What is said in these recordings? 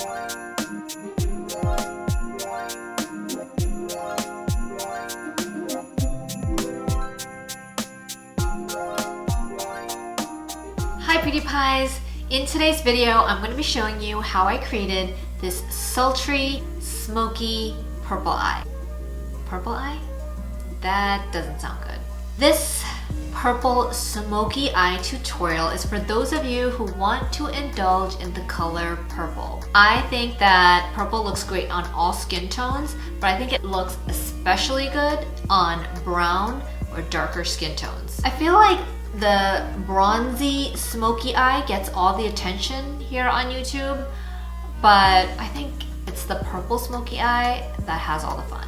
Hi Beauty Pies! In today's video, I'm going to be showing you how I created this sultry, smoky purple eye. Purple eye? That doesn't sound good. This purple smoky eye tutorial is for those of you who want to indulge in the color purple. I think that purple looks great on all skin tones, but I think it looks especially good on brown or darker skin tones. I feel like the bronzy smoky eye gets all the attention here on YouTube, but I think it's the purple smoky eye that has all the fun.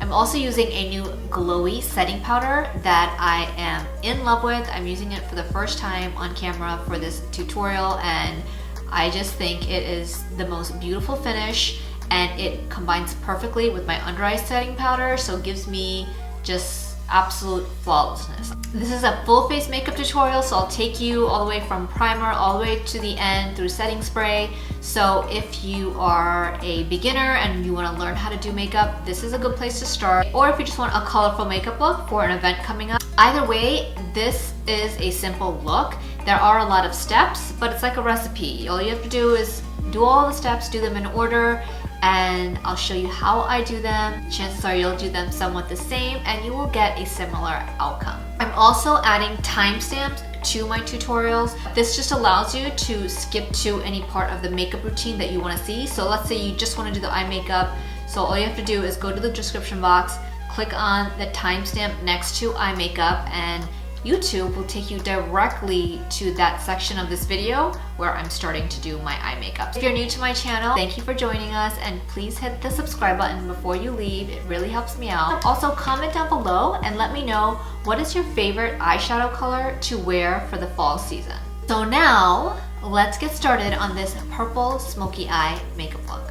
I'm also using a new glowy setting powder that I am in love with. I'm using it for the first time on camera for this tutorial, and I just think it is the most beautiful finish, and it combines perfectly with my under eye setting powder, so it gives me just absolute flawlessness. This is a full face makeup tutorial, so I'll take you all the way from primer all the way to the end through setting spray. So if you are a beginner and you want to learn how to do makeup, this is a good place to start. Or if you just want a colorful makeup look for an event coming up. Either way, this is a simple look. There are a lot of steps, but it's like a recipe. All you have to do is do all the steps, do them in order, and I'll show you how I do them. Chances are you'll do them somewhat the same and you will get a similar outcome. I'm also adding timestamps to my tutorials. This just allows you to skip to any part of the makeup routine that you want to see. So let's say you just want to do the eye makeup. So all you have to do is go to the description box, click on the timestamp next to eye makeup, and YouTube will take you directly to that section of this video where I'm starting to do my eye makeup. If you're new to my channel, thank you for joining us, and please hit the subscribe button before you leave. It really helps me out. Also, comment down below and let me know what is your favorite eyeshadow color to wear for the fall season. So now, let's get started on this purple smoky eye makeup look.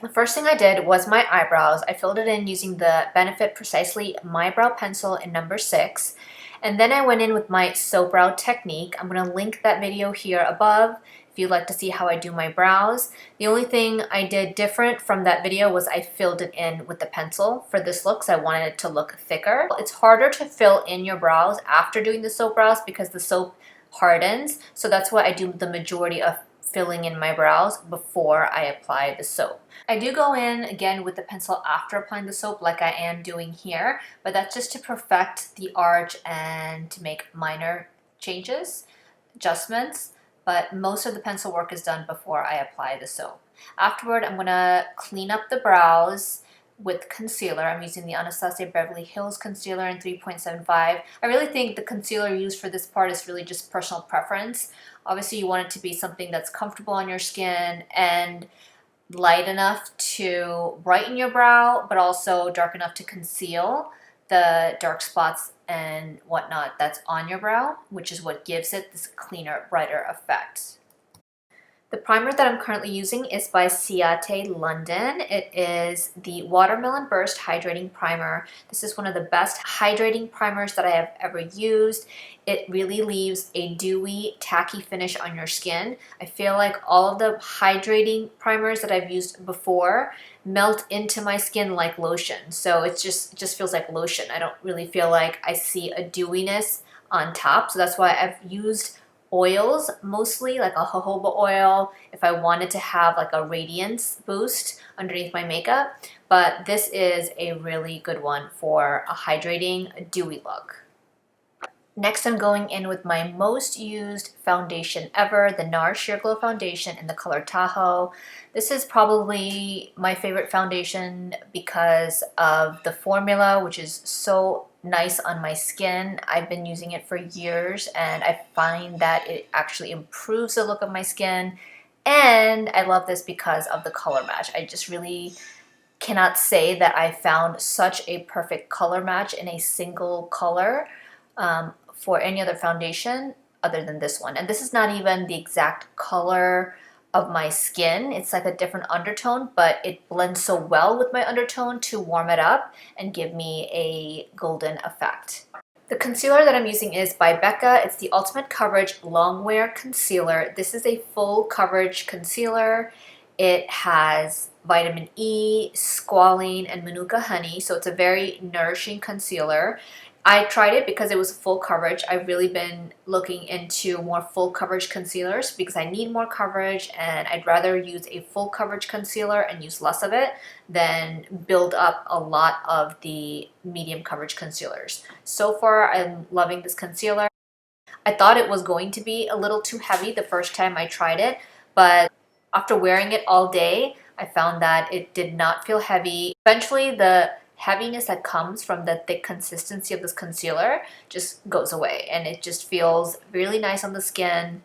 The first thing I did was my eyebrows. I filled it in using the Benefit Precisely My Brow Pencil in number 6. And then I went in with my Soap Brow technique. I'm going to link that video here above if you'd like to see how I do my brows. The only thing I did different from that video was I filled it in with the pencil for this look, so I wanted it to look thicker. It's harder to fill in your brows after doing the soap brows because the soap hardens. So that's why I do the majority of filling in my brows before I apply the soap. I do go in again with the pencil after applying the soap like I am doing here, but that's just to perfect the arch and to make minor changes, adjustments, but most of the pencil work is done before I apply the soap. Afterward, I'm gonna clean up the brows with concealer. I'm using the Anastasia Beverly Hills concealer in 3.75. I really think the concealer used for this part is really just personal preference. Obviously, you want it to be something that's comfortable on your skin and light enough to brighten your brow, but also dark enough to conceal the dark spots and whatnot that's on your brow, which is what gives it this cleaner, brighter effect. The primer that I'm currently using is by Ciate London. It is the Watermelon Burst Hydrating Primer. This is one of the best hydrating primers that I have ever used. It really leaves a dewy, tacky finish on your skin. I feel like all of the hydrating primers that I've used before melt into my skin like lotion. So it just feels like lotion. I don't really feel like I see a dewiness on top. So that's why I've used oils, mostly like a jojoba oil if I wanted to have like a radiance boost underneath my makeup, but this is a really good one for a hydrating, dewy look. Next, I'm going in with my most used foundation ever, the NARS Sheer Glow Foundation in the color Tahoe. This is probably my favorite foundation because of the formula, which is so nice on my skin. I've been using it for years and I find that it actually improves the look of my skin. And I love this because of the color match. I just really cannot say that I found such a perfect color match in a single color for any other foundation other than this one. And this is not even the exact color of my skin. It's like a different undertone, but it blends so well with my undertone to warm it up and give me a golden effect. The concealer that I'm using is by Becca. It's the Ultimate Coverage Longwear Concealer. This is a full coverage concealer. It has vitamin E, squalene, and manuka honey, so it's a very nourishing concealer. I tried it because it was full coverage. I've really been looking into more full coverage concealers because I need more coverage, and I'd rather use a full coverage concealer and use less of it than build up a lot of the medium coverage concealers. So far, I'm loving this concealer. I thought it was going to be a little too heavy the first time I tried it, but after wearing it all day, I found that it did not feel heavy. Eventually, the heaviness that comes from the thick consistency of this concealer just goes away, and it just feels really nice on the skin.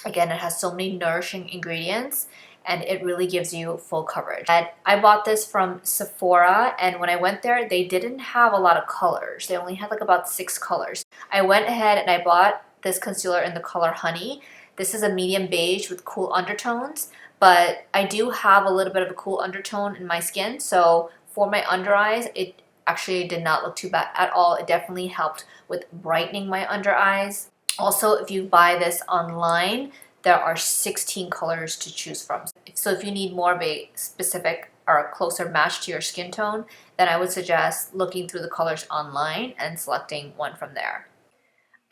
Again, it has so many nourishing ingredients, and it really gives you full coverage. I bought this from Sephora, and when I went there, they didn't have a lot of colors. They only had like about 6 colors. I went ahead and I bought this concealer in the color Honey. This is a medium beige with cool undertones, but I do have a little bit of a cool undertone in my skin, so for my under eyes, it actually did not look too bad at all. It definitely helped with brightening my under eyes. Also, if you buy this online, there are 16 colors to choose from. So if you need more of a specific or a closer match to your skin tone, then I would suggest looking through the colors online and selecting one from there.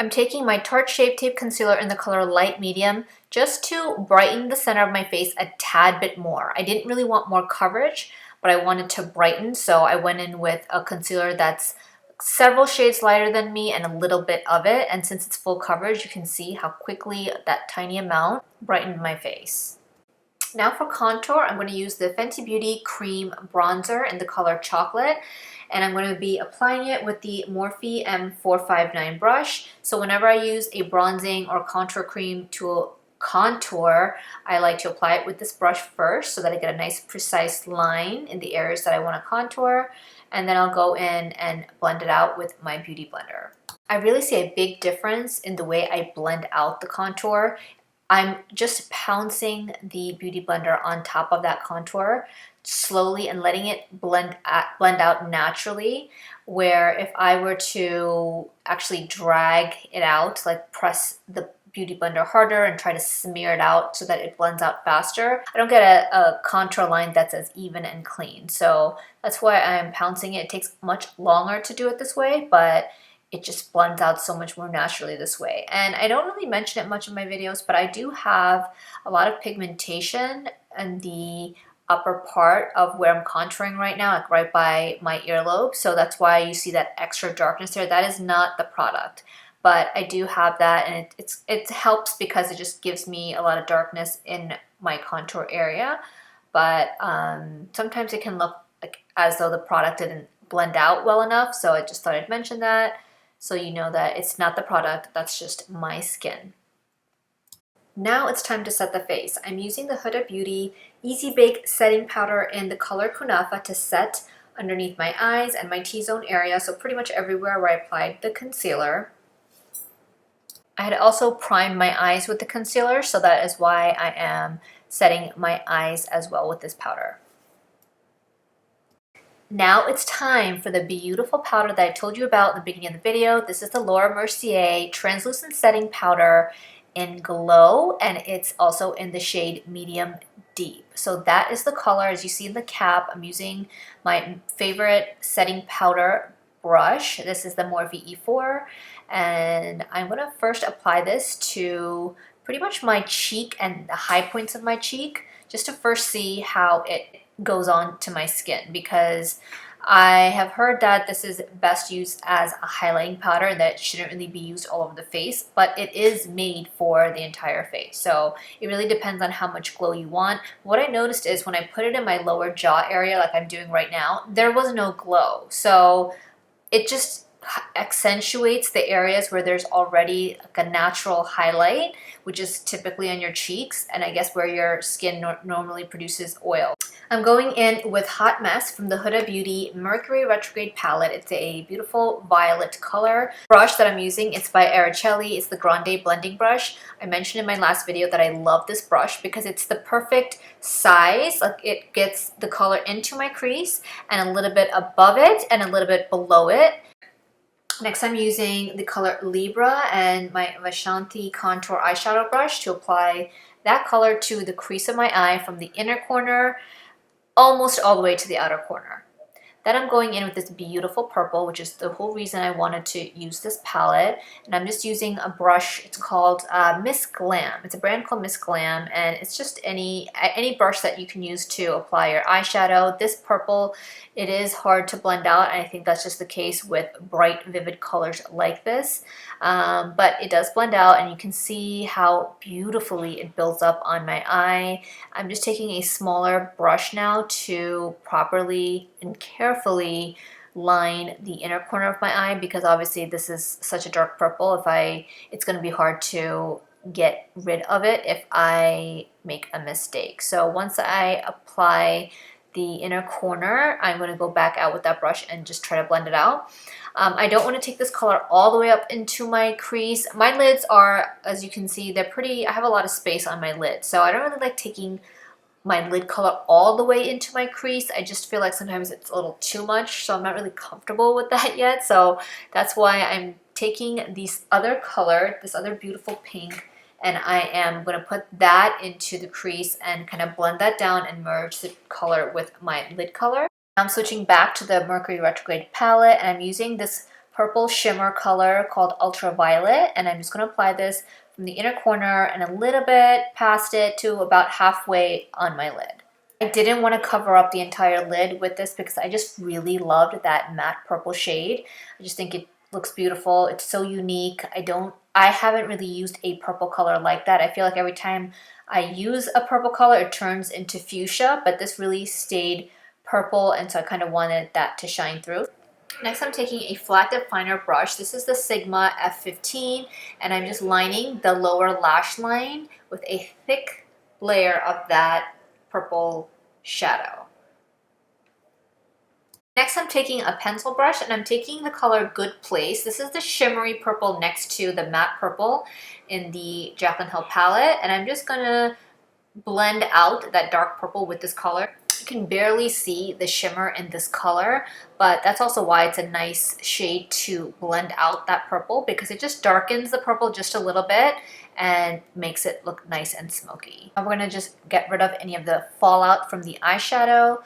I'm taking my Tarte Shape Tape Concealer in the color Light Medium just to brighten the center of my face a tad bit more. I didn't really want more coverage, but I wanted to brighten, so I went in with a concealer that's several shades lighter than me and a little bit of it, and since it's full coverage, you can see how quickly that tiny amount brightened my face. Now for contour, I'm going to use the Fenty Beauty Cream Bronzer in the color Chocolate, and I'm going to be applying it with the Morphe M459 brush. So whenever I use a bronzing or contour cream to contour, I like to apply it with this brush first so that I get a nice precise line in the areas that I want to contour, and then I'll go in and blend it out with my Beauty Blender. I really see a big difference in the way I blend out the contour. I'm just pouncing the Beauty Blender on top of that contour slowly and letting it blend out naturally, where if I were to actually drag it out, like press the Beauty Blender harder and try to smear it out so that it blends out faster, I don't get a contour line that's as even and clean. So that's why I'm pouncing it. It takes much longer to do it this way, but it just blends out so much more naturally this way. And I don't really mention it much in my videos, but I do have a lot of pigmentation in the upper part of where I'm contouring right now, like right by my earlobe. So that's why you see that extra darkness there. That is not the product, but I do have that, and it helps because it just gives me a lot of darkness in my contour area. But sometimes it can look like as though the product didn't blend out well enough, so I just thought I'd mention that so you know that it's not the product, that's just my skin. Now it's time to set the face. I'm using the Huda Beauty Easy Bake Setting Powder in the color Kunafa to set underneath my eyes and my T-zone area, so pretty much everywhere where I applied the concealer. I had also primed my eyes with the concealer, so that is why I am setting my eyes as well with this powder. Now it's time for the beautiful powder that I told you about in the beginning of the video. This is the Laura Mercier Translucent Setting Powder in Glow, and it's also in the shade Medium Deep. So that is the color. As you see in the cap, I'm using my favorite setting powder brush. This is the Morphe E4, and I'm going to first apply this to pretty much my cheek and the high points of my cheek, just to first see how it goes on to my skin, because I have heard that this is best used as a highlighting powder and that it shouldn't really be used all over the face, but it is made for the entire face. So it really depends on how much glow you want. What I noticed is when I put it in my lower jaw area, like I'm doing right now, there was no glow. So it just accentuates the areas where there's already like a natural highlight, which is typically on your cheeks and I guess where your skin normally produces oil. I'm going in with Hot Mess from the Huda Beauty Mercury Retrograde palette. It's a beautiful violet color. Brush that I'm using, it's by Araceli. It's the Grande blending brush. I mentioned in my last video that I love this brush because it's the perfect size. Like it gets the color into my crease and a little bit above it and a little bit below it. Next, I'm using the color Libra and my Vasanthi contour eyeshadow brush to apply that color to the crease of my eye from the inner corner almost all the way to the outer corner. Then I'm going in with this beautiful purple, which is the whole reason I wanted to use this palette. And I'm just using a brush. It's called Miss Glam. It's a brand called Miss Glam, and it's just any brush that you can use to apply your eyeshadow. This purple, it is hard to blend out, and I think that's just the case with bright, vivid colors like this. But it does blend out, and you can see how beautifully it builds up on my eye. I'm just taking a smaller brush now to properly and carefully line the inner corner of my eye, because obviously this is such a dark purple. It's going to be hard to get rid of it if I make a mistake. So once I apply the inner corner, I'm going to go back out with that brush and just try to blend it out. I don't want to take this color all the way up into my crease. My lids are, as you can see, they're pretty, I have a lot of space on my lid, so I don't really like taking my lid color all the way into my crease. I just feel like sometimes it's a little too much, so I'm not really comfortable with that yet. So that's why I'm taking this other color, this other beautiful pink, and I am going to put that into the crease and kind of blend that down and merge the color with my lid color. I'm switching back to the Mercury Retrograde palette, and I'm using this purple shimmer color called Ultraviolet, and I'm just going to apply this from the inner corner and a little bit past it to about halfway on my lid. I didn't want to cover up the entire lid with this because I just really loved that matte purple shade. I just think it looks beautiful. It's so unique. I haven't really used a purple color like that. I feel like every time I use a purple color, it turns into fuchsia, but this really stayed purple, and so I kind of wanted that to shine through. Next, I'm taking a flat definer brush. This is the Sigma F15, and I'm just lining the lower lash line with a thick layer of that purple shadow. Next, I'm taking a pencil brush, and I'm taking the color Good Place. This is the shimmery purple next to the matte purple in the Jaclyn Hill palette, and I'm just gonna blend out that dark purple with this color. You can barely see the shimmer in this color, but that's also why it's a nice shade to blend out that purple, because it just darkens the purple just a little bit and makes it look nice and smoky. We're going to just get rid of any of the fallout from the eyeshadow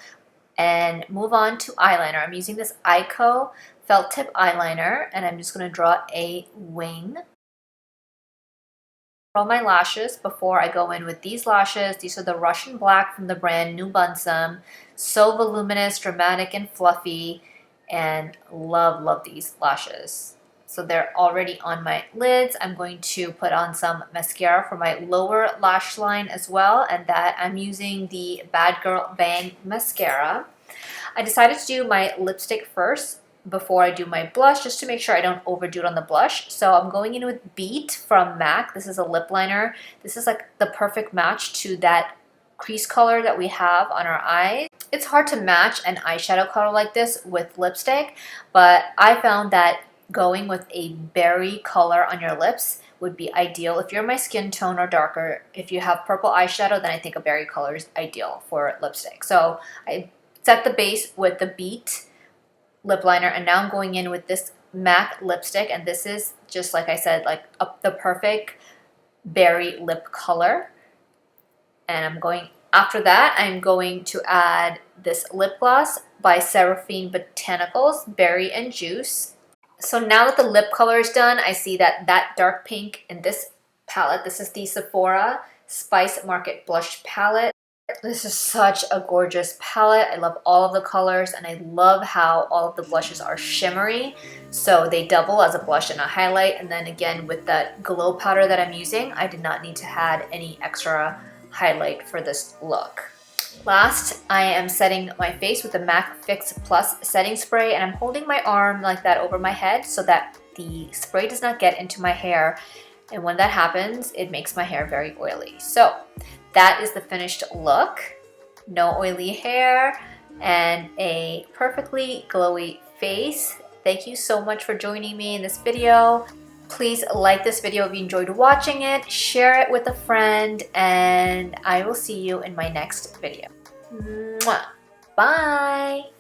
and move on to eyeliner. I'm using this Eyeko felt tip eyeliner, and I'm just going to draw a wing. Curl my lashes before I go in with these lashes. These are the Russian Black from the brand New Bunsum. So voluminous, dramatic, and fluffy, and love these lashes. So they're already on my lids. I'm going to put on some mascara for my lower lash line as well, and that I'm using the Bad Girl Bang mascara. I decided to do my lipstick first before I do my blush, just to make sure I don't overdo it on the blush. So I'm going in with Beat from MAC. This is a lip liner. This is like the perfect match to that crease color that we have on our eyes. It's hard to match an eyeshadow color like this with lipstick, but I found that going with a berry color on your lips would be ideal. If you're my skin tone or darker, if you have purple eyeshadow, then I think a berry color is ideal for lipstick. So I set the base with the Beat lip liner, and now I'm going in with this MAC lipstick, and this is just, like I said, like the perfect berry lip color. And after that, I'm going to add this lip gloss by Seraphine Botanicals, Berry and Juice. So now that the lip color is done, I see that dark pink in this palette, this is the Sephora Spice Market Blush Palette. This is such a gorgeous palette. I love all of the colors, and I love how all of the blushes are shimmery. So they double as a blush and a highlight. And then again, with that glow powder that I'm using, I did not need to add any extra highlight for this look. Last, I am setting my face with the MAC Fix Plus setting spray, and I'm holding my arm like that over my head so that the spray does not get into my hair. And when that happens, it makes my hair very oily. So that is the finished look. No oily hair and a perfectly glowy face. Thank you so much for joining me in this video. Please like this video if you enjoyed watching it, share it with a friend, and I will see you in my next video. Mwah. Bye!